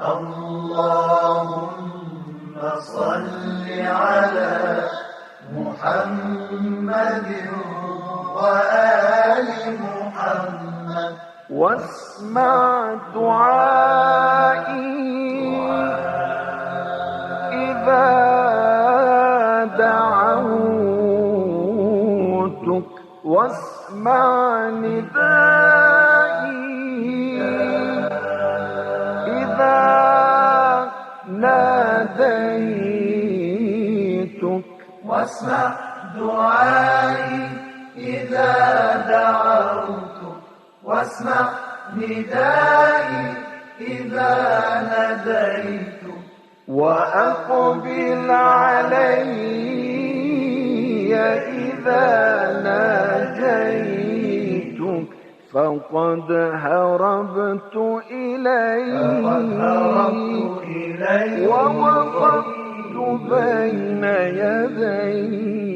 اللهم صل على محمد وآل محمد واسمع دعائي إذا دعوتك واسمع ندائي إذا ناديتك واسمع دعائي إذا دعوتك واسمع ندائي إذا ناديتك وأقبل علي إذا ناجيتك فقد هربت إليك ووقفت بين يديك